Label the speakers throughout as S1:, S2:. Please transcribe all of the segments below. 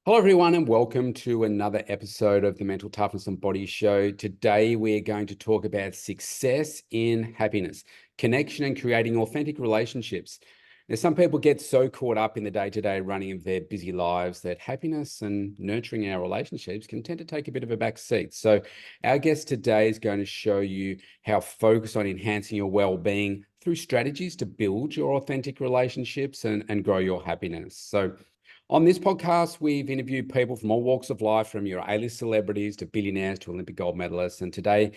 S1: Hello, everyone, and welcome to another episode of the Mental Toughness and Body Show. Today, we're going to talk about success in happiness, connection, and creating authentic relationships. Now, some people get so caught up in the day-to-day running of their busy lives that happiness and nurturing our relationships can tend to take a bit of a back seat. So our guest today is going to show you how focus on enhancing your well-being through strategies to build your authentic relationships and grow your happiness. So on this podcast, we've interviewed people from all walks of life, from your A-list celebrities to billionaires to Olympic gold medalists. And today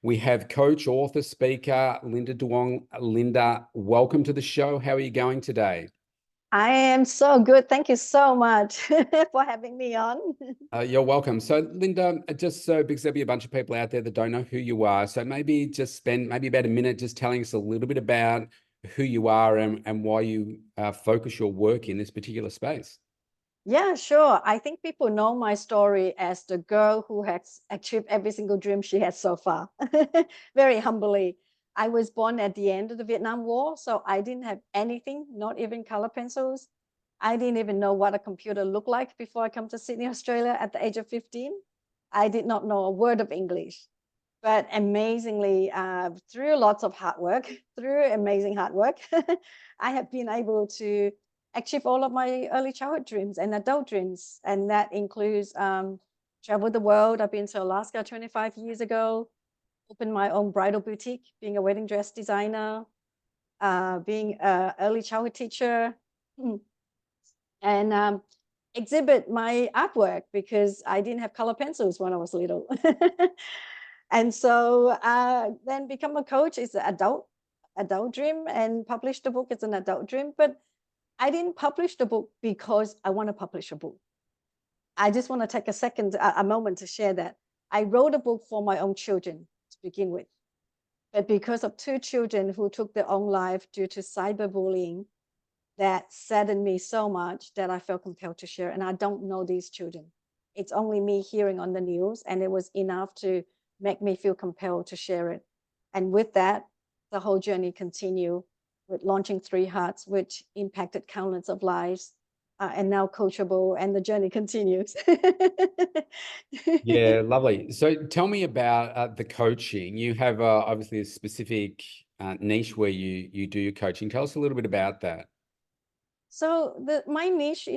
S1: we have coach, author, speaker, Linda Duong. Linda, welcome to the show. How are you going today?
S2: I am so good. Thank you so much for having me on.
S1: You're welcome. So, Linda, just so because there'll be a bunch of people out there that don't know who you are, so maybe just spend maybe about a minute just telling us a little bit about who you are and why you focus your work in this particular space.
S2: Yeah, sure. I think people know my story as the girl who has achieved every single dream she has so far. Very humbly. I was born at the end of the Vietnam War, so I didn't have anything, not even color pencils. I didn't even know what a computer looked like before I come to Sydney, Australia at the age of 15. I did not know a word of English. But amazingly, through lots of hard work, through amazing hard work, I have been able to achieve all of my early childhood dreams and adult dreams. And that includes travel the world. I've been to Alaska 25 years ago, opened my own bridal boutique, being a wedding dress designer, being an early childhood teacher, and exhibit my artwork because I didn't have color pencils when I was little. And so then become a coach is an adult dream, and publish the book is an adult dream. But I didn't publish the book because I want to publish a book. I just want to take a moment to share that. I wrote a book for my own children to begin with. But because of two children who took their own life due to cyberbullying, that saddened me so much that I felt compelled to share. And I don't know these children. It's only me hearing on the news, and it was enough to make me feel compelled to share it. And with that, the whole journey continued with launching Three Hearts, which impacted countless of lives, and now Coachable, and the journey continues.
S1: Yeah, lovely. So tell me about the coaching. You have obviously a specific niche where you do your coaching. Tell us a little bit about that.
S2: So my niche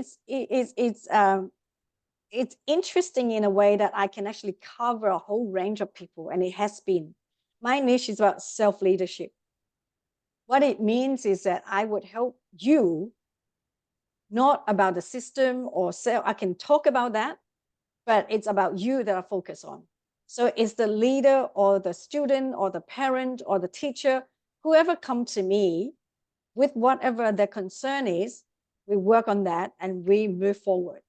S2: it's interesting in a way that I can actually cover a whole range of people, and it has been. My niche is about self-leadership. What it means is that I would help you, not about the system or self. I can talk about that, but it's about you that I focus on. So it's the leader or the student or the parent or the teacher, whoever come to me with whatever their concern is, we work on that and we move forward.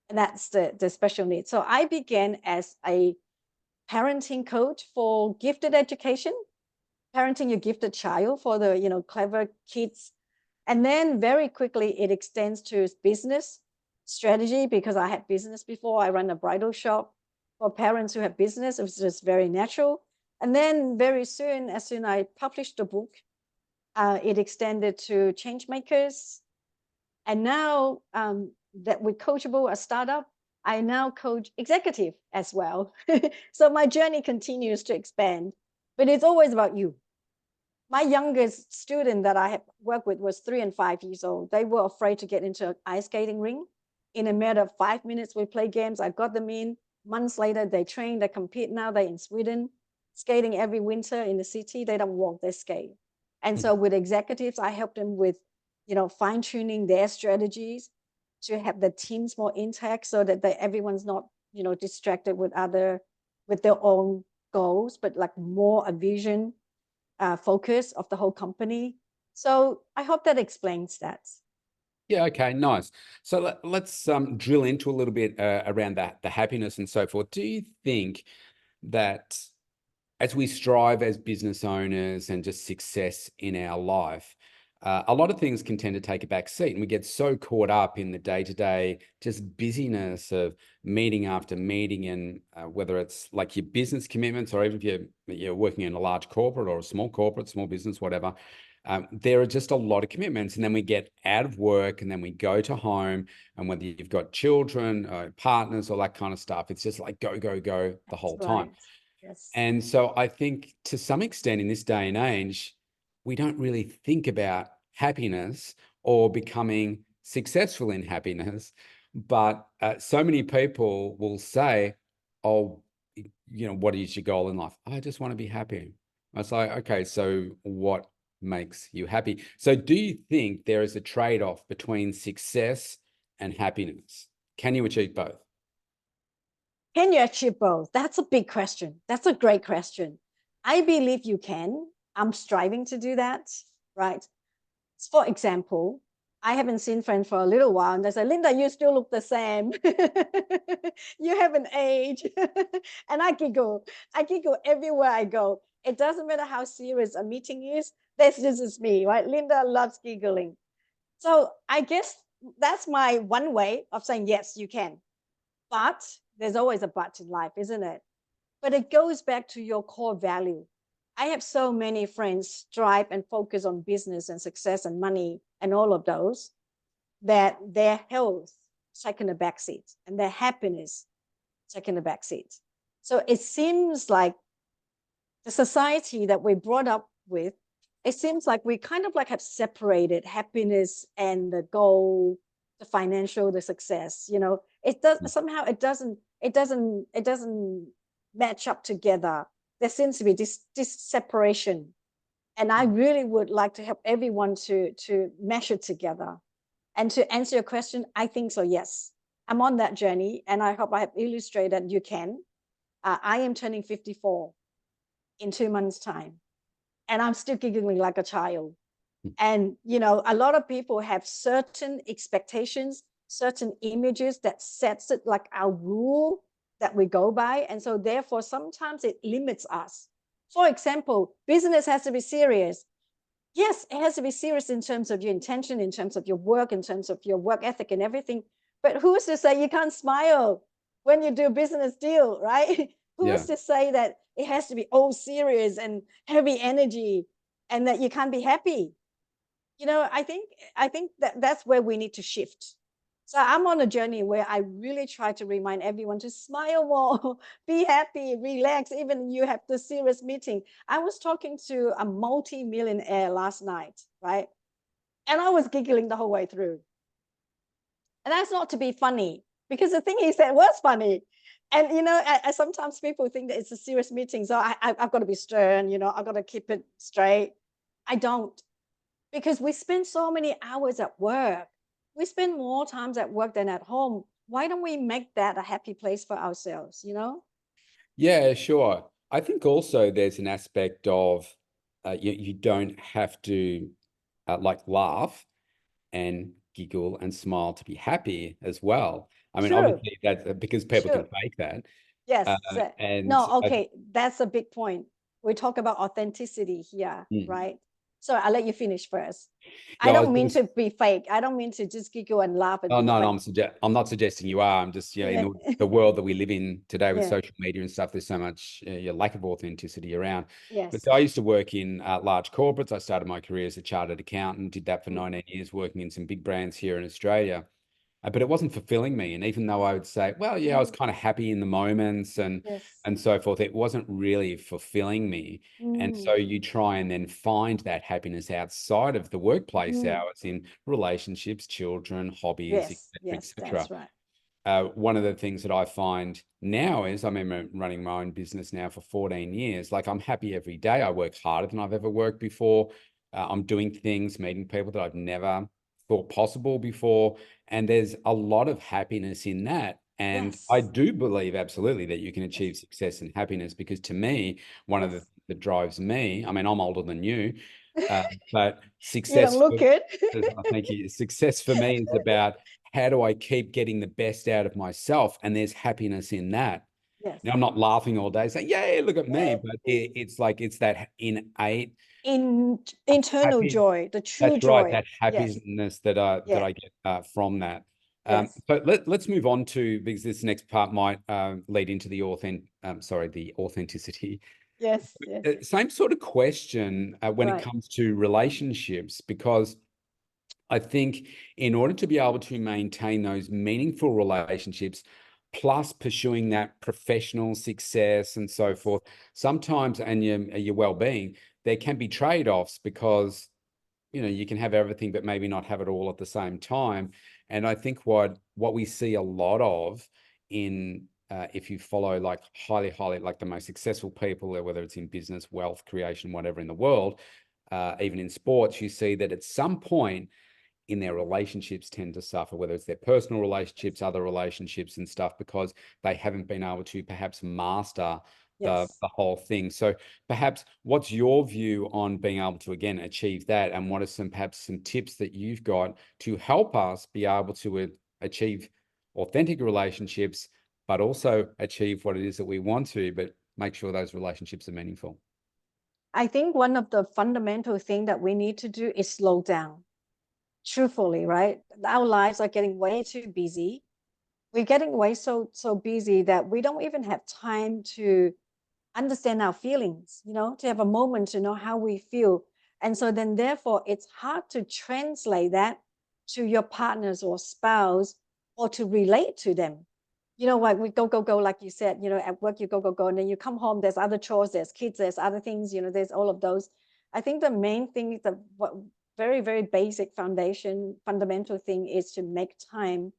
S2: And that's the special needs. So I began as a parenting coach for gifted education, parenting your gifted child for the clever kids. And then very quickly it extends to business strategy, because I had business before. I run a bridal shop for parents who have business. It was just very natural. And then very soon, as soon as I published the book, it extended to change makers. And now that with Coachable, a startup, I now coach executive as well. So my journey continues to expand, but it's always about you. My youngest student that I have worked with was 3 and 5 years old. They were afraid to get into an ice skating ring. In a matter of 5 minutes, we play games. I got them in. Months later, they train, they compete. Now they're in Sweden, skating every winter in the city. They don't walk, they skate. And so with executives, I help them with, fine tuning their strategies to have the teams more intact, so that everyone's not, distracted with their own goals, but like more a vision focus of the whole company. So I hope that explains that.
S1: Yeah, okay, nice. So let's drill into a little bit around that, the happiness and so forth. Do you think that as we strive as business owners and just success in our life, a lot of things can tend to take a back seat, and we get so caught up in the day-to-day just busyness of meeting after meeting, and whether it's like your business commitments, or even if you're working in a large corporate or a small corporate, small business, whatever, There are just a lot of commitments. And then we get out of work and then we go to home. And whether you've got children, partners, all that kind of stuff, it's just like go, go, go the
S2: That's
S1: whole time.
S2: right. Yes.
S1: And so I think to some extent in this day and age, we don't really think about happiness or becoming successful in happiness. But so many people will say, oh, what is your goal in life? I just want to be happy. I was like, okay, so what makes you happy? So do you think there is a trade-off between success and happiness? Can you achieve both?
S2: Can you achieve both? That's a big question. That's a great question. I believe you can. I'm striving to do that, right? For example, I haven't seen friends for a little while, and they say, Linda, you still look the same. You haven't aged. And I giggle. I giggle everywhere I go. It doesn't matter how serious a meeting is. This is me, right? Linda loves giggling. So I guess that's my one way of saying, yes, you can. But there's always a but in life, isn't it? But it goes back to your core value. I have so many friends strive and focus on business and success and money and all of those, that their health taken a backseat and their happiness taken a backseat. So it seems like the society that we brought up with, it seems like we kind of like have separated happiness and the goal, the financial, the success. It does somehow it doesn't match up together. There seems to be this separation, and I really would like to help everyone to mesh it together. And to answer your question, I think so. Yes, I'm on that journey, and I hope I have illustrated you can. I am turning 54 in 2 months' time, and I'm still giggling like a child. And a lot of people have certain expectations, certain images that sets it like our rule that we go by, and so therefore sometimes it limits us. For example, business has to be serious. Yes, it has to be serious in terms of your intention, in terms of your work, in terms of your work ethic and everything. But who's to say you can't smile when you do a business deal, right?
S1: Yeah.
S2: Who's to say that it has to be all serious and heavy energy and that you can't be happy? I think that that's where we need to shift. So I'm on a journey where I really try to remind everyone to smile more, be happy, relax, even you have the serious meeting. I was talking to a multi-millionaire last night, right? And I was giggling the whole way through. And that's not to be funny, because the thing is that it was funny. And sometimes people think that it's a serious meeting, so I've got to be stern, I've got to keep it straight. I don't, because we spend so many hours at work. We spend more times at work than at home. Why don't we make that a happy place for ourselves?
S1: Yeah, sure. I think also there's an aspect of you don't have to like laugh and giggle and smile to be happy as well. I mean,
S2: True,
S1: obviously that's because people can
S2: true.
S1: fake that.
S2: Yes.
S1: And
S2: No, okay. That's a big point. We talk about authenticity here,
S1: mm,
S2: right? So I'll let you finish first. I
S1: no, I was
S2: don't
S1: going
S2: mean
S1: to.
S2: to be fake. I don't mean to just giggle and laugh and
S1: Oh,
S2: be
S1: no,
S2: fake.
S1: I'm not suggesting you are. I'm just, in
S2: Yeah.
S1: the world that we live in today with
S2: Yeah.
S1: social media and stuff, there's so much lack of authenticity around. But
S2: Yes.
S1: so I used to work in large corporates. I started my career as a chartered accountant, did that for
S2: Mm,
S1: 19 years, working in some big brands here in Australia. But it wasn't fulfilling me. And even though I would say, well, yeah, I was
S2: mm,
S1: kind of happy in the moments
S2: yes.
S1: and so forth, it wasn't really fulfilling me. And
S2: Mm,
S1: so you try and then find that happiness outside of the workplace
S2: mm,
S1: hours in relationships, children, hobbies,
S2: yes.
S1: etc.,
S2: Yes.
S1: etc.
S2: That's right.
S1: One of the things that I find now is I remember running my own business now for 14 years. Like I'm happy every day. I work harder than I've ever worked before. I'm doing things, meeting people that I've never thought possible before. And there's a lot of happiness in that. And I
S2: Yes.
S1: do believe absolutely that you can
S2: Yes.
S1: achieve success and happiness because to me, one of the
S2: Yes.
S1: things that drives me, I mean, I'm older than you, but
S2: You don't
S1: success,
S2: look it.
S1: thank you. Success for me is about how do I keep getting the best out of myself? And there's happiness in that.
S2: Yes.
S1: Now, I'm not laughing all day saying, "Yay, look at me," but it's like it's that innate
S2: In internal
S1: happy.
S2: joy, the true
S1: That's right,
S2: joy.
S1: that
S2: Yes.
S1: happiness that
S2: Yeah.
S1: I get from that.
S2: Yes.
S1: So let's move on to because this next part might lead into the the authenticity.
S2: Yes, yes.
S1: Same sort of question when it
S2: Right.
S1: comes to relationships, because I think in order to be able to maintain those meaningful relationships, plus pursuing that professional success and so forth, sometimes, and your well-being, there can be trade-offs, because you can have everything but maybe not have it all at the same time. And I think what we see a lot of in if you follow like highly like the most successful people, whether it's in business, wealth creation, whatever in the world, even in sports, you see that at some point in their relationships tend to suffer, whether it's their personal relationships, other relationships and stuff, because they haven't been able to perhaps master
S2: Yes.
S1: the whole thing. So perhaps what's your view on being able to, again, achieve that? And what are perhaps some tips that you've got to help us be able to achieve authentic relationships, but also achieve what it is that we want to, but make sure those relationships are meaningful?
S2: I think one of the fundamental thing that we need to do is slow down. Truthfully, right? Our lives are getting way too busy. We're getting way so busy that we don't even have time to understand our feelings, to have a moment to know how we feel. And so then therefore it's hard to translate that to your partners or spouse, or to relate to them. Like we go, like you said, at work you go, and then you come home, there's other chores, there's kids, there's other things, there's all of those. I think the main thing is what very, very basic fundamental thing is to make time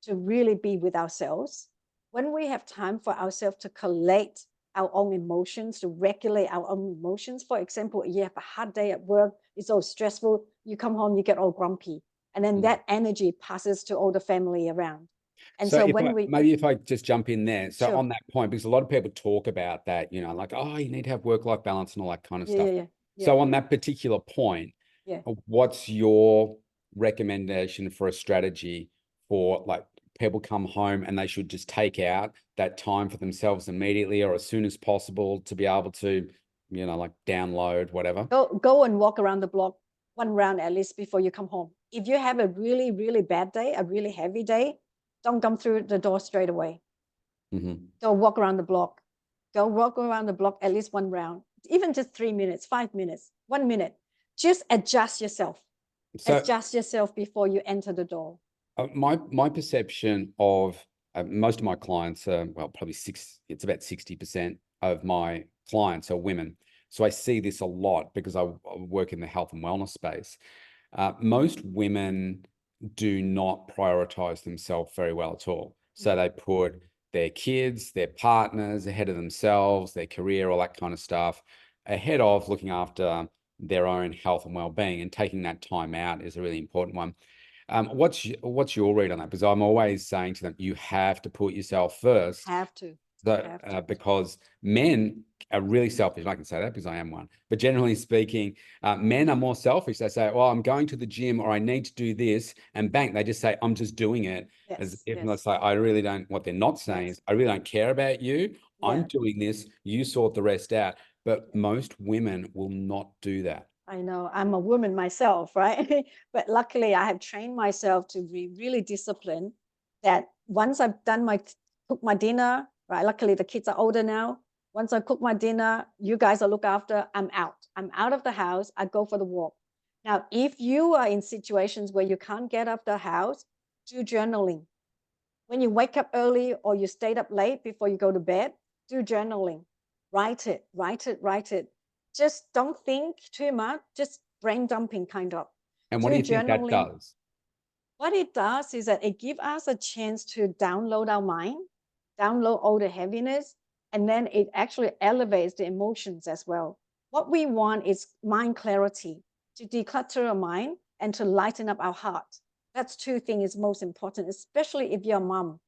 S2: to really be with ourselves. When we have time for ourselves to collate our own emotions, to regulate our own emotions. For example, you have a hard day at work, it's so stressful, you come home, you get all grumpy. And then that energy passes to all the family around. And
S1: So
S2: so
S1: if
S2: when
S1: I
S2: we,
S1: maybe if I just jump in there. So
S2: sure,
S1: on that point, because a lot of people talk about that, like, oh, you need to have work-life balance and all that kind of
S2: yeah,
S1: stuff.
S2: yeah, yeah, yeah,
S1: So on that particular point,
S2: yeah.
S1: what's your recommendation for a strategy for, like, people come home and they should just take out that time for themselves immediately or as soon as possible to be able to, like download whatever?
S2: Go and walk around the block one round at least before you come home. If you have a really, really bad day, a really heavy day, don't come through the door straight away.
S1: Mm-hmm.
S2: Go walk around the block. Go walk around the block at least one round, even just 3 minutes, 5 minutes, 1 minute. Just adjust yourself.
S1: So
S2: Adjust yourself before you enter the door.
S1: my perception of most of my clients are, well, probably it's about 60% of my clients are women. So I see this a lot because I work in the health and wellness space. Most women do not prioritize themselves very well at all. So they put their kids, their partners ahead of themselves, their career, all that kind of stuff, ahead of looking after their own health and well-being, and taking that time out is a really important one. What's your read on that? Because I'm always saying to them, you have to put yourself first.
S2: Have to.
S1: So,
S2: Have to.
S1: because men are really selfish, and I can say that because I am one. But generally speaking, men are more selfish. They say, "Well, I'm going to the gym, or I need to do this," and bang, they just say, "I'm just doing it," as
S2: Yes.
S1: if
S2: Yes.
S1: it's like, I really don't. What they're not saying
S2: Yes.
S1: is, I really don't care about you. I'm
S2: Yeah.
S1: doing this. You sort the rest out. But
S2: Yeah.
S1: most women will not do that.
S2: I know I'm a woman myself, right? But luckily, I have trained myself to be really disciplined. That once I've done cook my dinner, right? Luckily, the kids are older now. Once I cook my dinner, you guys are look after. I'm out. I'm out of the house. I go for the walk. Now, if you are in situations where you can't get out of the house, do journaling. When you wake up early or you stayed up late before you go to bed, do journaling. Write it, write it, write it. Just don't think too much, just brain dumping kind of.
S1: And what do
S2: Do
S1: you think that
S2: journaling.
S1: does?
S2: What it does is that it gives us a chance to download our mind, download all the heaviness, and then it actually elevates the emotions as well. What we want is mind clarity, to declutter our mind and to lighten up our heart. That's two things is most important, especially if you're a mom.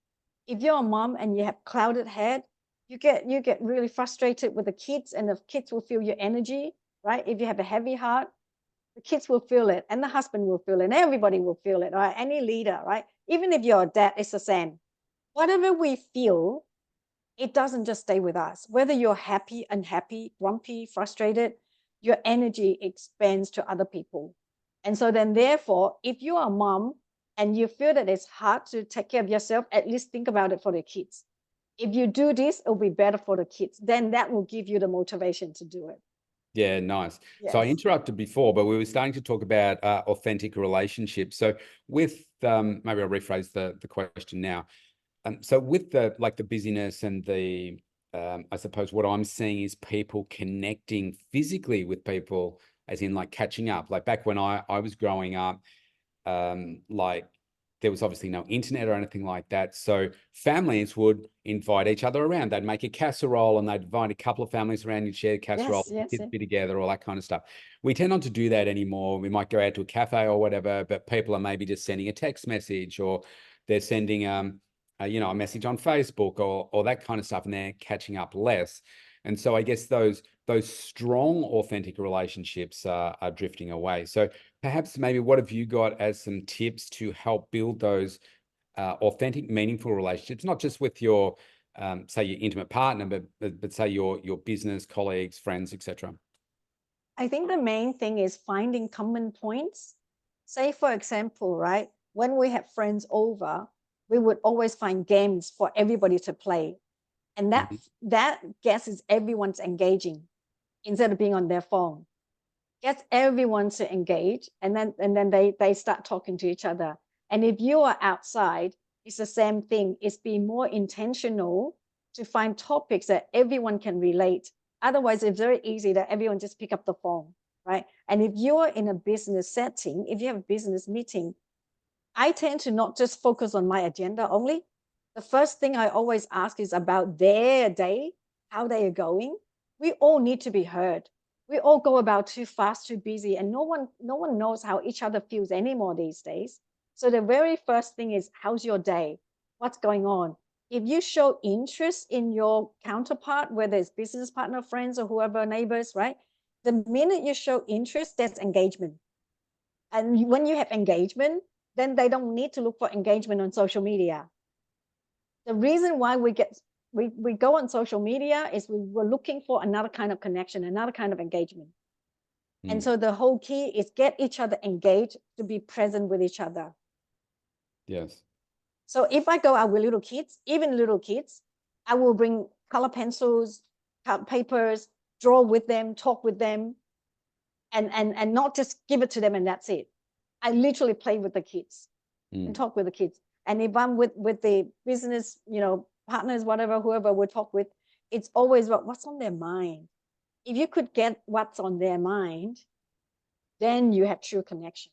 S2: If you're a mom and you have clouded head, you get really frustrated with the kids, and the kids will feel your energy, right? If you have a heavy heart, the kids will feel it, and the husband will feel it, and everybody will feel it, right? Any leader, right? Even if you're a dad, it's the same. Whatever we feel, it doesn't just stay with us. Whether you're happy, unhappy, grumpy, frustrated, your energy expands to other people. And so then therefore, if you are a mom and you feel that it's hard to take care of yourself, at least think about it for the kids. If you do this, it'll be better for the kids. Then that will give you the motivation to do it.
S1: Yeah, nice. So I
S2: Yes.
S1: interrupted before, but we were starting to talk about authentic relationships. So with maybe I'll rephrase the question now. So with the busyness and the I suppose what I'm seeing is people connecting physically with people, as in like catching up. Like back when I was growing up, like there was obviously no internet or anything like that. So families would invite each other around. They'd make a casserole and they'd invite a couple of families around. You'd share a casserole,
S2: Yes, yes,
S1: kids
S2: yes.
S1: be together, all that kind of stuff. We tend not to do that anymore. We might go out to a cafe or whatever, but people are maybe just sending a text message, or they're sending a message on Facebook or that kind of stuff, and they're catching up less. And so I guess those strong, authentic relationships are drifting away. So perhaps maybe what have you got as some tips to help build those authentic, meaningful relationships, not just with your, say, your intimate partner, but say your business colleagues, friends, etc.
S2: I think the main thing is finding common points. Say, for example, right, when we have friends over, we would always find games for everybody to play. And that
S1: Mhm.
S2: that guesses everyone's engaging instead of being on their phone. Gets everyone to engage, and then they start talking to each other. And if you are outside, it's the same thing. It's be more intentional to find topics that everyone can relate. Otherwise, it's very easy that everyone just pick up the phone, right? And if you're in a business setting, if you have a business meeting, I tend to not just focus on my agenda only. The first thing I always ask is about their day, how they are going. We all need to be heard. We all go about too fast, too busy, and no one knows how each other feels anymore these days. So the very first thing is, how's your day? What's going on? If you show interest in your counterpart, whether it's business partner, friends, or whoever, neighbors, right? The minute you show interest, there's engagement. And when you have engagement, then they don't need to look for engagement on social media. The reason why we go on social media is we're looking for another kind of connection, another kind of engagement. And so the whole key is get each other engaged, to be present with each other.
S1: Yes.
S2: So if I go out with little kids, even little kids, I will bring color pencils, papers, draw with them, talk with them, and not just give it to them and that's it. I literally play with the kids and talk with the kids. And if I'm with the business, partners, whatever, whoever we talk with, it's always about what's on their mind. If you could get what's on their mind, then you have true connection.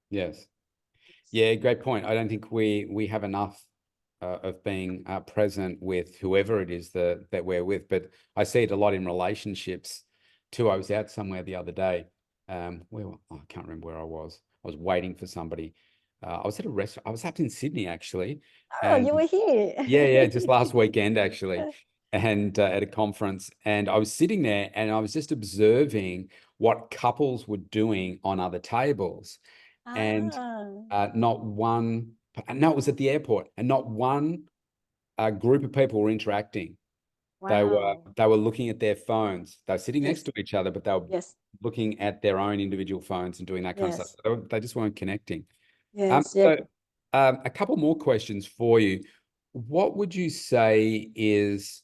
S1: Yes. Yeah, great point. I don't think we have enough of being present with whoever it is that we're with, but I see it a lot in relationships too. I was out somewhere the other day. I can't remember where I was. I was waiting for somebody. I was at a restaurant. I was up in Sydney actually,
S2: Oh,
S1: and
S2: you were here.
S1: yeah, just last weekend actually, and at a conference, and I was sitting there and I was just observing what couples were doing on other tables, and
S2: Ah,
S1: not one. No, it was at the airport, and not one group of people were interacting. They were
S2: wow.
S1: they were looking at their phones. They were sitting next
S2: Yes,
S1: to each other, but they were
S2: yes,
S1: looking at their own individual phones and doing that kind of stuff.
S2: yes,
S1: They just weren't connecting.
S2: yes, yeah.
S1: So a couple more questions for you. What would you say is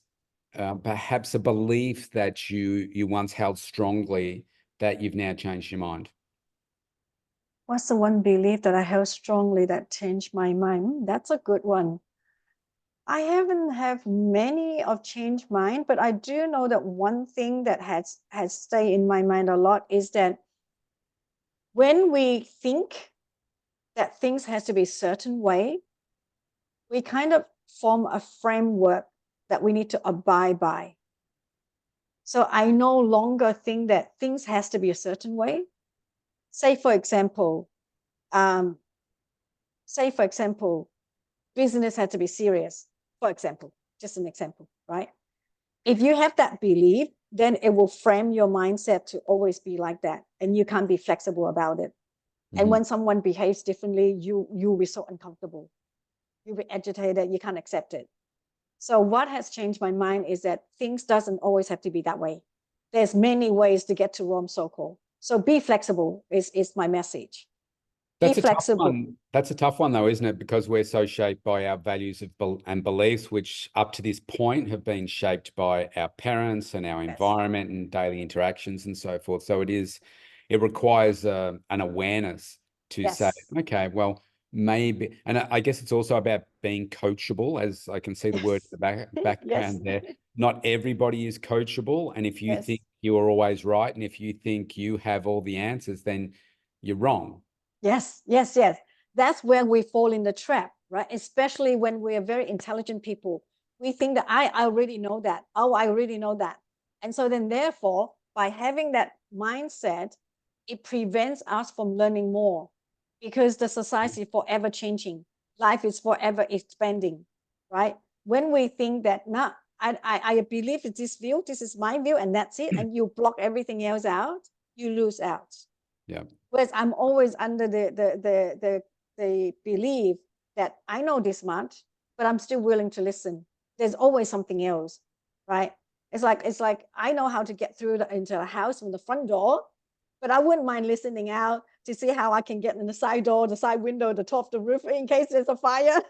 S1: perhaps a belief that you once held strongly that you've now changed your mind?
S2: What's the one belief that I held strongly that changed my mind? That's a good one. I haven't have many of changed mind, but I do know that one thing that has stayed in my mind a lot is that when we think that things has to be a certain way, we kind of form a framework that we need to abide by. So I no longer think that things has to be a certain way. Say for example, um, say for example, business had to be serious. For example, just an example, right? If you have that belief, then it will frame your mindset to always be like that, and you can't be flexible about it. And when someone behaves differently, you'll be so uncomfortable. You'll be agitated. You can't accept it. So what has changed my mind is that things doesn't always have to be that way. There's many ways to get to Rome Circle. So be flexible is my message. Be
S1: That's a tough
S2: flexible.
S1: one. That's a tough one, though, isn't it? Because we're so shaped by our values and beliefs, which up to this point have been shaped by our parents and our
S2: Yes.
S1: environment and daily interactions and so forth. So it requires an awareness to say,
S2: Yes.
S1: okay, well, maybe, and I guess it's also about being coachable, as I can see the word in the
S2: Yes.
S1: background there. Not everybody is coachable, and if you
S2: Yes.
S1: think you are always right, and if you think you have all the answers, then you're wrong.
S2: Yes, yes, yes. That's where we fall in the trap, right? Especially when we are very intelligent people. We think that I already know that. Oh, I already know that. And so then therefore, by having that mindset, it prevents us from learning more because the society is forever changing. Life is forever expanding, right? When we think that, nah, I believe it's this view, this is my view, and that's it, and you block everything else out, you lose out.
S1: Yeah.
S2: Whereas I'm always under the belief that I know this much, but I'm still willing to listen. There's always something else, right? It's like I know how to get through into a house from the front door, but I wouldn't mind listening out to see how I can get in the side door, the side window, the top of the roof in case there's a fire.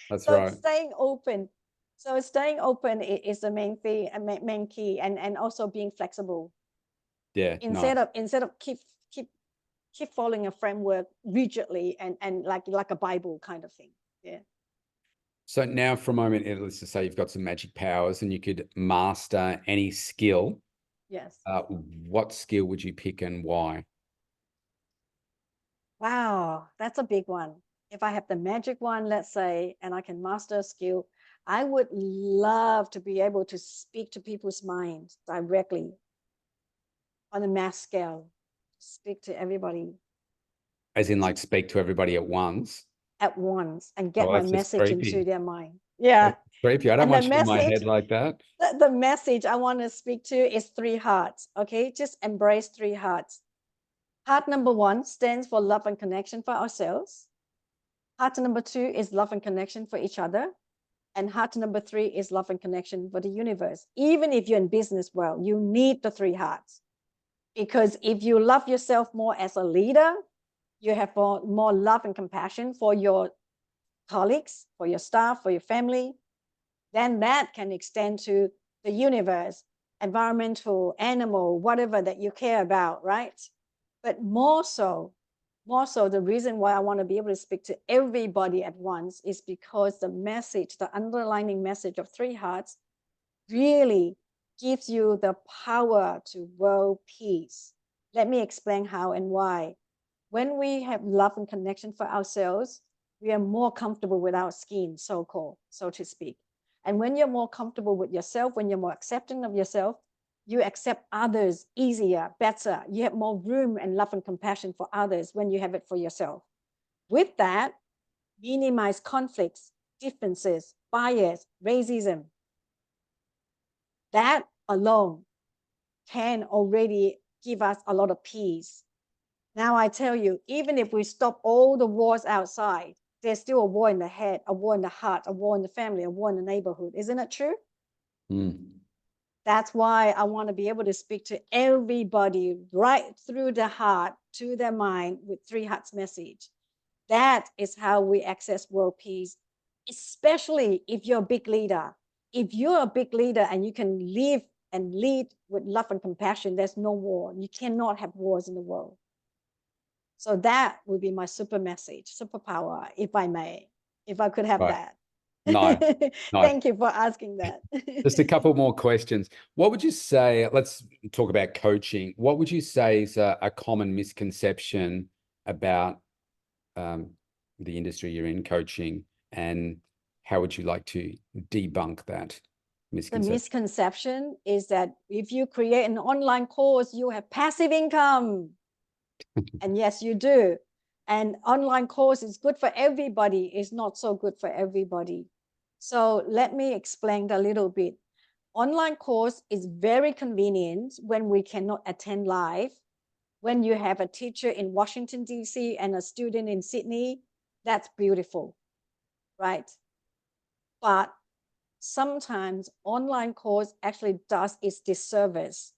S1: That's
S2: So
S1: right.
S2: it's staying open. So staying open is the main thing, main key, and also being flexible
S1: Yeah,
S2: instead
S1: nice.
S2: of keep keep following a framework rigidly and like a Bible kind of thing. Yeah.
S1: So now for a moment, let's just say you've got some magic powers and you could master any skill.
S2: Yes.
S1: What skill would you pick and why?
S2: Wow, that's a big one. If I have the magic one, let's say, and I can master a skill, I would love to be able to speak to people's minds directly on a mass scale, speak to everybody
S1: As in, like, speak to everybody at once?
S2: at once and
S1: Oh,
S2: get my
S1: that's just
S2: message into
S1: creepy.
S2: their mind. Yeah.
S1: That's creepy. I don't
S2: And the
S1: want you in my
S2: message,
S1: head like that.
S2: the message I want to speak to is three hearts. Okay. Just embrace three hearts. Heart number one stands for love and connection for ourselves. Heart number two is love and connection for each other. And heart number three is love and connection for the universe. Even if you're in business world, you need the three hearts. Because if you love yourself more as a leader, you have more love and compassion for your colleagues, for your staff, for your family, then that can extend to the universe, environmental, animal, whatever that you care about, right? But more so, the reason why I want to be able to speak to everybody at once is because the message, the underlining message of three hearts really gives you the power to world peace. Let me explain how and why. When we have love and connection for ourselves, we are more comfortable with our skin, so-called, so to speak. And when you're more comfortable with yourself, when you're more accepting of yourself, you accept others easier, better. You have more room and love and compassion for others when you have it for yourself. With that, minimize conflicts, differences, bias, racism. That alone can already give us a lot of peace. Now I tell you, even if we stop all the wars outside, there's still a war in the head, a war in the heart, a war in the family, a war in the neighborhood. Isn't it true?
S1: Mm.
S2: That's why I want to be able to speak to everybody right through the heart to their mind with three hearts message. That is how we access world peace, especially if you're a big leader. If you're a big leader and you can live and lead with love and compassion, there's no war. You cannot have wars in the world. So that would be my super message, superpower, if I may, if I could have
S1: Right.
S2: that.
S1: Nice. Nice.
S2: Thank you for asking that.
S1: Just a couple more questions. What would you say? Let's talk about coaching. What would you say is a common misconception about um, the industry you're in, coaching, and how would you like to debunk that
S2: The
S1: misconception?
S2: misconception is that if you create an online course, you have passive income. And yes, you do. And online course is good for everybody, it's not so good for everybody. So let me explain a little bit. Online course is very convenient when we cannot attend live. When you have a teacher in Washington, D.C. and a student in Sydney, that's beautiful, right? But sometimes online course actually does its disservice.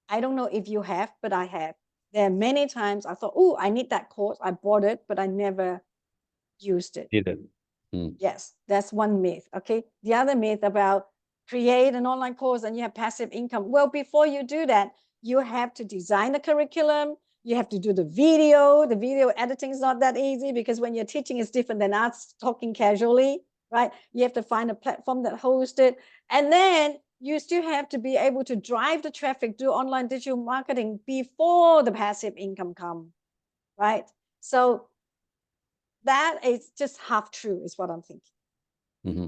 S2: I don't know if you have, but I have. There are many times I thought, oh, I need that course. I bought it, but I never used it.
S1: Did it. Mm.
S2: Yes, that's one myth. Okay. The other myth about create an online course and you have passive income. Well, before you do that, you have to design the curriculum. You have to do the video. The video editing is not that easy because when you're teaching, it's different than us talking casually, right? You have to find a platform that hosts it. And then you still have to be able to drive the traffic, do online digital marketing before the passive income come, right? So that is just half true, is what I'm thinking.
S1: Mm-hmm.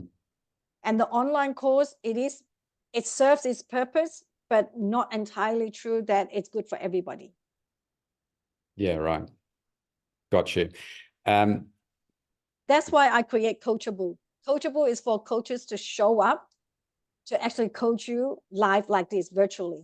S2: And the online course, it serves its purpose, but not entirely true that it's good for everybody.
S1: Yeah, right. Got you.
S2: That's why I create Coachable. Coachable is for coaches to show up to actually coach you live like this virtually.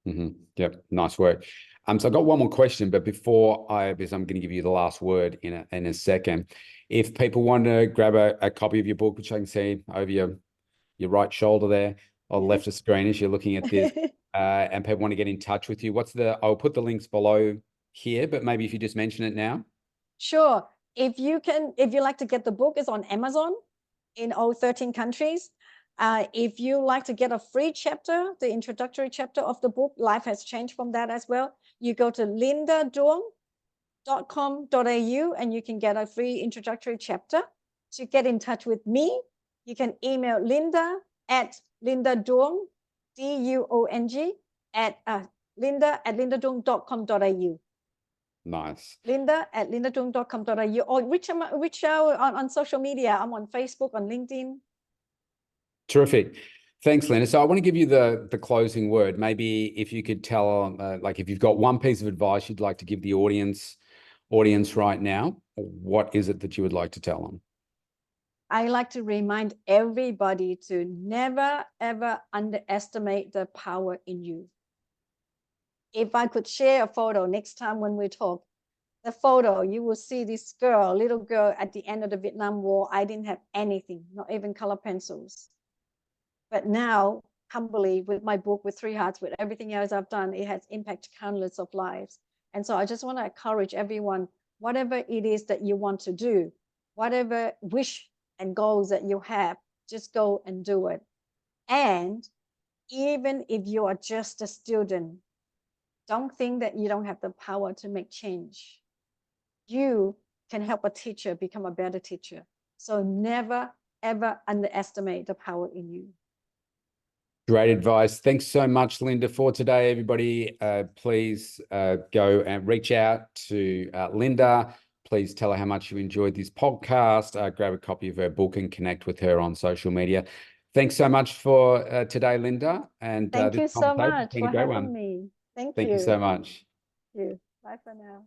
S1: Mm-hmm. Yep, nice work. So I've got one more question, but because I'm going to give you the last word in a second. If people want to grab a copy of your book, which I can see over your right shoulder there, or left of screen as you're looking at this, and people want to get in touch with you, I'll put the links below here, but maybe if you just mention it now.
S2: Sure. If you like to get the book, it's on Amazon in all 13 countries. If you like to get a free chapter, the introductory chapter of the book, Life Has Changed from that as well, you go to lindaduong.com.au and you can get a free introductory chapter. To get in touch with me, you can email linda@lindaduong, DUONG, linda@lindaduong.com.au.
S1: Nice.
S2: linda@lindaduong.com.au, or reach out on social media. I'm on Facebook, on LinkedIn.
S1: Terrific. Thanks, Linda. So I want to give you the closing word. Maybe if you could tell, like if you've got one piece of advice you'd like to give the audience right now, what is it that you would like to tell them?
S2: I like to remind everybody to never, ever underestimate the power in you. If I could share a photo next time when we talk, the photo, you will see this little girl at the end of the Vietnam War. I didn't have anything, not even color pencils. But now, humbly, with my book, with Three Hearts, with everything else I've done, it has impacted countless of lives. And so I just want to encourage everyone, whatever it is that you want to do, whatever wish and goals that you have, just go and do it. And even if you are just a student, don't think that you don't have the power to make change. You can help a teacher become a better teacher. So never, ever underestimate the power in you.
S1: Great advice. Thanks so much, Linda, for today, everybody. Please go and reach out to Linda. Please tell her how much you enjoyed this podcast. Grab a copy of her book and connect with her on social media. Thanks so much for today, Linda. And
S2: thank you so much
S1: for
S2: having me. Thank you.
S1: Thank you so much.
S2: Thank you. Bye for now.